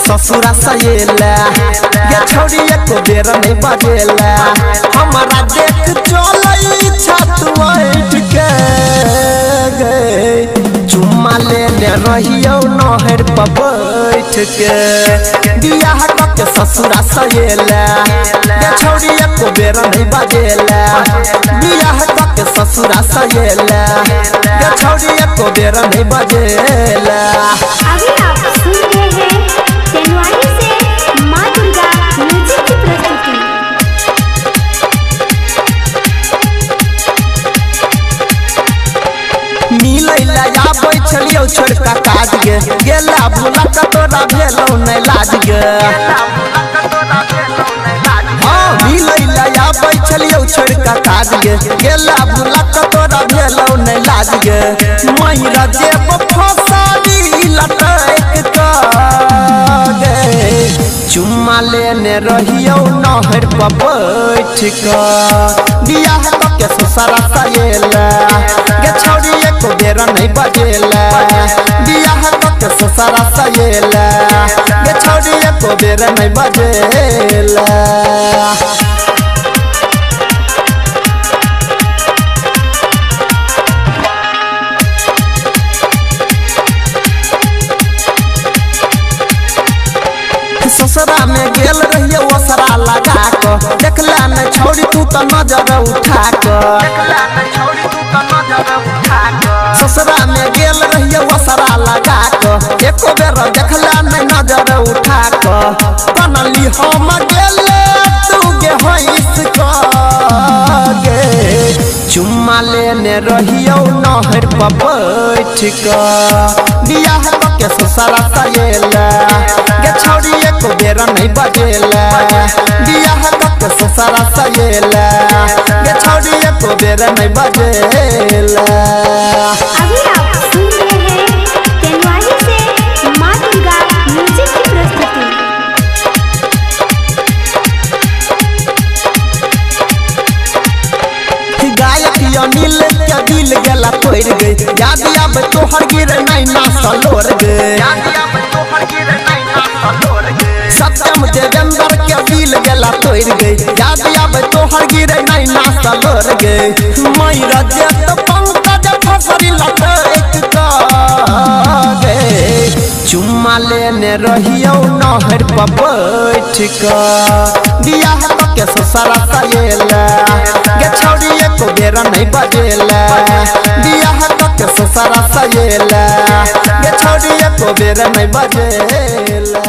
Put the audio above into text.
ससुरा सहेला ये छोड़ी एको बेर नहीं बजेला हमारा देख चलई छत बैठ के चुम्मा लेने रहियो नहर पर बैठ के बियाह के ससुरा सहेला ये छोड़ी एको बेर नहीं बजेला बियाह के ससुरा सहेला ये छोड़ी एको बेर नहीं बजेला। अभी आप सुन रहे हैं तेनवानी से मां दुर्गा म्यूजिक की प्रस्तुति। मिलैला आबै छलियौ छोड़का काज गे गेला भुला के तोरा भेलौ नै लाज गे हाँ मिलैला आबै छलियौ छोड़का काज गे गेला भुला के तोरा भेलौ नै लाज गे मैरा जेब फसारी लटक के चुम्मा लेने रहियो नहर पर बैठ के बियाह के ससुरा सहेला गे छोड़ी एको बेर नहीं बजेला बियाह के ससुरा सहेला गे छोड़ी एको बेर नहीं बजेला। ससुरा में गेल रहिए ओसरा लगा के देखला न छोड़ी तू तो नजर उठा के ससुरा में गेल रहिए ओसरा लगा के एको बेर देखला न नजर उठा के बनली हम गेले तू गे हंस के चुम्मा लेने रहियो नहर पर बैठ के बियाह के ससुरा सहेला गे छोड़ी एको बेर नहीं बजेला बियाह के ससुरा सहेला गे छोड़ी एको बेर नहीं बजेला। अभी आप सुन रहे हैं तेनवानी से मां दुर्गा म्यूजिक की प्रस्तुति। गायक अनिल के दिल गेला तोड़ गई याद आब तोहर गिर नहीं नासा लोर गए सत्यम देवेंद्र के दिल गेला तोड़ गई याद आब तोहर गिर नहीं नासा लोर गए मैरा जेत पंकज फसरी लटक के चुम्मा लेने रहियो नहर पर बैठ के बियाह के ससुरा सहेला गे छोड़ी एको बेर नहीं बजेला बियाह के ससुरा सहेला गे छोड़ी एको बेर नहीं बजेला।